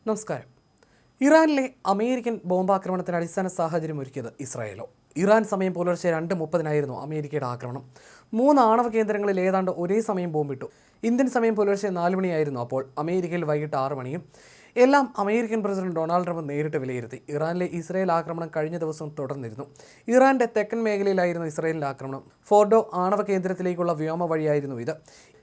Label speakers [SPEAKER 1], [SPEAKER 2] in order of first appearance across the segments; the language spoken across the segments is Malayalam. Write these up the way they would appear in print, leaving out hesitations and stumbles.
[SPEAKER 1] നമസ്കാരം. ഇറാനിലെ അമേരിക്കൻ ബോംബാക്രമണത്തിന് അടിസ്ഥാന സാഹചര്യം ഒരുക്കിയത് ഇസ്രായേലോ? ഇറാൻ സമയം പുലർച്ചെ 2:30 അമേരിക്കയുടെ ആക്രമണം. 3 ആണവ കേന്ദ്രങ്ങളിൽ ഏതാണ്ട് ഒരേ സമയം ബോംബിട്ടു. ഇന്ത്യൻ സമയം പുലർച്ചെ 4 മണിയായിരുന്നു. അപ്പോൾ അമേരിക്കയിൽ വൈകിട്ട് 6 മണിയും. എല്ലാം അമേരിക്കൻ പ്രസിഡന്റ് ഡൊണാൾഡ് ട്രംപ് നേരിട്ട് വിലയിരുത്തി. ഇറാനിലെ ഇസ്രായേൽ ആക്രമണം കഴിഞ്ഞ ദിവസം തുടർന്നിരുന്നു. ഇറാന്റെ തെക്കൻ മേഖലയിലായിരുന്നു ഇസ്രായേലിന്റെ ആക്രമണം. ഫോർഡോ ആണവ കേന്ദ്രത്തിലേക്കുള്ള വ്യോമ വഴിയായിരുന്നു ഇത്.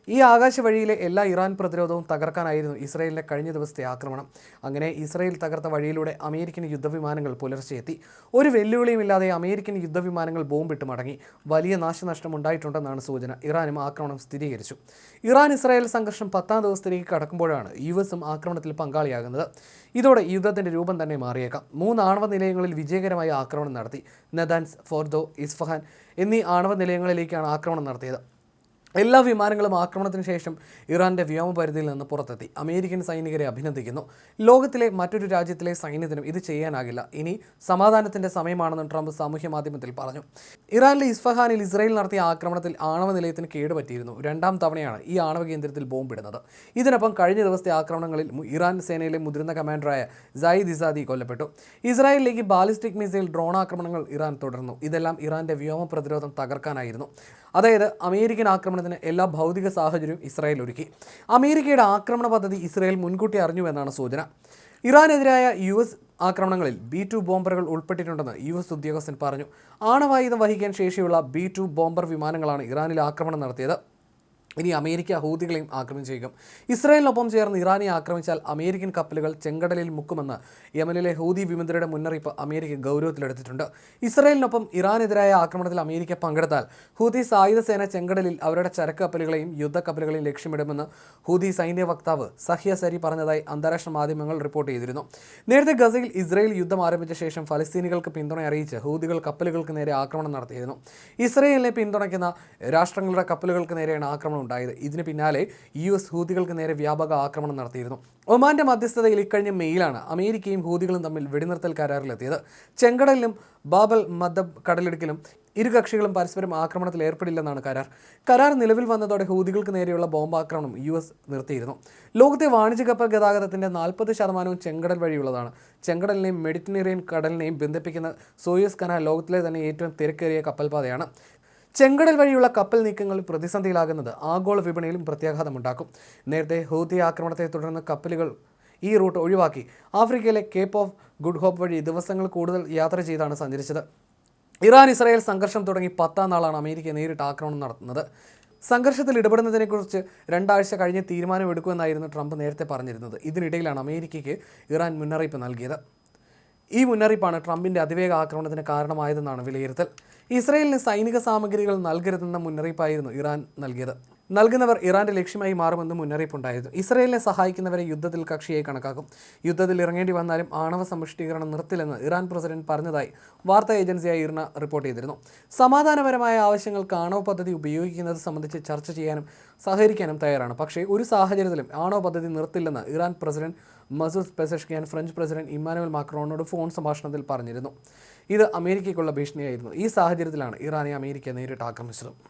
[SPEAKER 1] ഈ ആകാശ വഴിയിലെ എല്ലാ ഇറാൻ പ്രതിരോധവും തകർക്കാനായിരുന്നു ഇസ്രായേലിന്റെ കഴിഞ്ഞ ദിവസത്തെ ആക്രമണം. അങ്ങനെ ഇസ്രായേൽ തകർത്ത വഴിയിലൂടെ അമേരിക്കൻ യുദ്ധവിമാനങ്ങൾ പുലർച്ചെ എത്തി. ഒരു വെല്ലുവിളിയുമില്ലാതെ അമേരിക്കൻ യുദ്ധവിമാനങ്ങൾ ബോംബിട്ട് മടങ്ങി. വലിയ നാശനഷ്ടം ഉണ്ടായിട്ടുണ്ടെന്നാണ് സൂചന. ഇറാനും ആക്രമണം സ്ഥിരീകരിച്ചു. ഇറാൻ ഇസ്രായേൽ സംഘർഷം 10ാം ദിവസത്തിലേക്ക് കടക്കുമ്പോഴാണ് യുഎസും ആക്രമണത്തിൽ പങ്കാളിയാകുന്നത്. ഇതോടെ യുദ്ധത്തിന്റെ രൂപം തന്നെ മാറിയേക്കാം. 3 ആണവ നിലയങ്ങളിൽ വിജയകരമായി ആക്രമണം നടത്തി. നദാൻസ്, ഫോർദോ, ഇസ്ഫഹാൻ എന്നീ ആണവ നിലയങ്ങളിലേക്കാണ് ആക്രമണം നടത്തിയത്. എല്ലാ വിമാനങ്ങളും ആക്രമണത്തിന് ശേഷം ഇറാന്റെ വ്യോമപരിധിയിൽ നിന്ന് പുറത്തെത്തി. അമേരിക്കൻ സൈനികരെ അഭിനന്ദിക്കുന്നു. ലോകത്തിലെ മറ്റൊരു രാജ്യത്തിലെ സൈന്യത്തിനും ഇത് ചെയ്യാനാകില്ല. ഇനി സമാധാനത്തിന്റെ സമയമാണെന്നും ട്രംപ് സാമൂഹ്യ മാധ്യമത്തിൽ പറഞ്ഞു. ഇറാനിലെ ഇസ്ഫഹാനിൽ ഇസ്രായേൽ നടത്തിയ ആക്രമണത്തിൽ ആണവ നിലയത്തിന് കേടുപറ്റിയിരുന്നു. 2ാം തവണയാണ് ഈ ആണവ കേന്ദ്രത്തിൽ ബോംബിടുന്നത്. ഇതിനൊപ്പം കഴിഞ്ഞ ദിവസത്തെ ആക്രമണങ്ങളിൽ ഇറാൻ സേനയിലെ മുതിർന്ന കമാൻഡറായ സയ്യിദ് ഇസാദി കൊല്ലപ്പെട്ടു. ഇസ്രായേലിലേക്ക് ബാലിസ്റ്റിക് മിസൈൽ ഡ്രോൺ ആക്രമണങ്ങൾ ഇറാൻ തുടർന്നു. ഇതെല്ലാം ഇറാന്റെ വ്യോമ പ്രതിരോധം തകർക്കാനായിരുന്നു. അതായത് അമേരിക്കൻ ആക്രമണത്തിന് എല്ലാ ഭൗതിക സാഹചര്യവും ഇസ്രായേൽ ഒരുക്കി. അമേരിക്കയുടെ ആക്രമണ പദ്ധതി ഇസ്രായേൽ മുൻകൂട്ടി അറിഞ്ഞുവെന്നാണ് സൂചന. ഇറാനെതിരായ US ആക്രമണങ്ങളിൽ B-2 ബോംബറുകൾ ഉൾപ്പെട്ടിട്ടുണ്ടെന്ന് US ഉദ്യോഗസ്ഥൻ പറഞ്ഞു. ആണവായുധം വഹിക്കാൻ ശേഷിയുള്ള B-2 ബോംബർ വിമാനങ്ങളാണ് ഇറാനിൽ ആക്രമണം നടത്തിയത്. ഇനി അമേരിക്ക ഹൂതികളെയും ആക്രമിച്ചേക്കും. ഇസ്രായേലിനൊപ്പം ചേർന്ന് ഇറാനെ ആക്രമിച്ചാൽ അമേരിക്കൻ കപ്പലുകൾ ചെങ്കടലിൽ മുക്കുമെന്ന് യമനിലെ ഹൂതി വിമതരുടെ മുന്നറിയിപ്പ് അമേരിക്ക ഗൗരവത്തിലെടുത്തിട്ടുണ്ട്. ഇസ്രായേലിനൊപ്പം ഇറാനെതിരായ ആക്രമണത്തിൽ അമേരിക്ക പങ്കെടുത്താൽ ഹൂതി സായുധ സേന ചെങ്കടലിൽ അവരുടെ ചരക്ക് കപ്പലുകളെയും യുദ്ധക്കപ്പലുകളെയും ലക്ഷ്യമിടുമെന്ന് ഹൂതി സൈന്യ വക്താവ് സഹ്യ സരി പറഞ്ഞതായി അന്താരാഷ്ട്ര മാധ്യമങ്ങൾ റിപ്പോർട്ട് ചെയ്തിരുന്നു. നേരത്തെ ഗസയിൽ ഇസ്രായേൽ യുദ്ധം ആരംഭിച്ച ശേഷം ഫലസ്തീനികൾക്ക് പിന്തുണ അറിയിച്ച് ഹൂതികൾ കപ്പലുകൾക്ക് നേരെ ആക്രമണം നടത്തിയിരുന്നു. ഇസ്രായേലിനെ പിന്തുണയ്ക്കുന്ന രാഷ്ട്രങ്ങളുടെ കപ്പലുകൾക്ക് നേരെയാണ് ആക്രമണം ഉണ്ടായത്. ഇതിന് പിന്നാലെ US ഹൂതികൾക്ക് നേരെ വ്യാപക ആക്രമണം നടത്തിയിരുന്നു. ഒമാന്റെ മധ്യസ്ഥതയിൽ ഇക്കഴിഞ്ഞ മെയിലാണ് അമേരിക്കയും ഹൂതികളും തമ്മിൽ വെടിനിർത്തൽ കരാറിലെത്തിയത്. ചെങ്കടലിലും ബാബൽ മദ്ദബ് കടലിടുക്കിലും ഇരു കക്ഷികളും പരസ്പരം ആക്രമണത്തിൽ ഏർപ്പെടില്ലെന്നാണ് കരാർ നിലവിൽ വന്നതോടെ ഹൂതികൾക്ക് നേരെയുള്ള ബോംബാക്രമണം US നിർത്തിയിരുന്നു. ലോകത്തെ വാണിജ്യ കപ്പൽ ഗതാഗതത്തിന്റെ 40% ചെങ്കടൽ വഴിയുള്ളതാണ്. ചെങ്കടലിനെയും മെഡിറ്ററേനിയൻ കടലിനെയും ബന്ധിപ്പിക്കുന്ന സൂയസ് കനാൽ ലോകത്തിലെ തന്നെ ഏറ്റവും തിരക്കേറിയ കപ്പൽപാതയാണ്. ചെങ്കടൽ വഴിയുള്ള കപ്പൽ നീക്കങ്ങൾ പ്രതിസന്ധിയിലാകുന്നത് ആഗോള വിപണിയിലും പ്രത്യാഘാതമുണ്ടാക്കും. നേരത്തെ ഹൂതി ആക്രമണത്തെ തുടർന്ന് കപ്പലുകൾ ഈ റൂട്ട് ഒഴിവാക്കി ആഫ്രിക്കയിലെ കേപ്പ് ഓഫ് ഗുഡ് ഹോപ്പ് വഴി ദിവസങ്ങൾ കൂടുതൽ യാത്ര ചെയ്താണ് സഞ്ചരിച്ചത്. ഇറാൻ ഇസ്രായേൽ സംഘർഷം തുടങ്ങി 10ാം നാളാണ് അമേരിക്ക നേരിട്ട് ആക്രമണം നടത്തുന്നത്. സംഘർഷത്തിൽ ഇടപെടുന്നതിനെക്കുറിച്ച് 2 ആഴ്ച കഴിഞ്ഞ് തീരുമാനമെടുക്കുമെന്നായിരുന്നു ട്രംപ് നേരത്തെ പറഞ്ഞിരുന്നത്. ഇതിനിടയിലാണ് അമേരിക്കയ്ക്ക് ഇറാൻ മുന്നറിയിപ്പ് നൽകിയത്. ഈ മുന്നറിയിപ്പാണ് ട്രംപിൻ്റെ അതിവേഗ ആക്രമണത്തിന് കാരണമായതെന്നാണ് വിലയിരുത്തൽ. ഇസ്രായേലിന് സൈനിക സാമഗ്രികൾ നൽകരുതെന്ന മുന്നറിയിപ്പായിരുന്നു ഇറാൻ നൽകിയത്. നൽകുന്നവർ ഇറാന്റെ ലക്ഷ്യമായി മാറുമെന്ന് മുന്നറിയിപ്പുണ്ടായിരുന്നു. ഇസ്രായേലിനെ സഹായിക്കുന്നവരെ യുദ്ധത്തിൽ കക്ഷിയായി കണക്കാക്കും. യുദ്ധത്തിൽ ഇറങ്ങേണ്ടി വന്നാലും ആണവ സമ്പുഷ്ടീകരണം നിർത്തില്ലെന്ന് ഇറാൻ പ്രസിഡന്റ് പറഞ്ഞതായി വാർത്താ ഏജൻസിയായ ഇർന റിപ്പോർട്ട് ചെയ്തിരുന്നു. സമാധാനപരമായ ആവശ്യങ്ങൾക്ക് ആണവ പദ്ധതി ഉപയോഗിക്കുന്നത് സംബന്ധിച്ച് ചർച്ച ചെയ്യാനും സഹകരിക്കാനും തയ്യാറാണ്. പക്ഷേ ഒരു സാഹചര്യത്തിലും ആണവ പദ്ധതി നിർത്തില്ലെന്ന് Iran president Masoud Pezeshkian French president Emmanuel മാക്രോണോട് ഫോൺ സംഭാഷണത്തിൽ പറഞ്ഞിരുന്നു. ഇത് അമേരിക്കയ്ക്കുള്ള ഭീഷണിയായിരുന്നു. ഈ സാഹചര്യത്തിലാണ് ഇറാനെ അമേരിക്ക നേരിട്ട് ആക്രമിച്ചത്.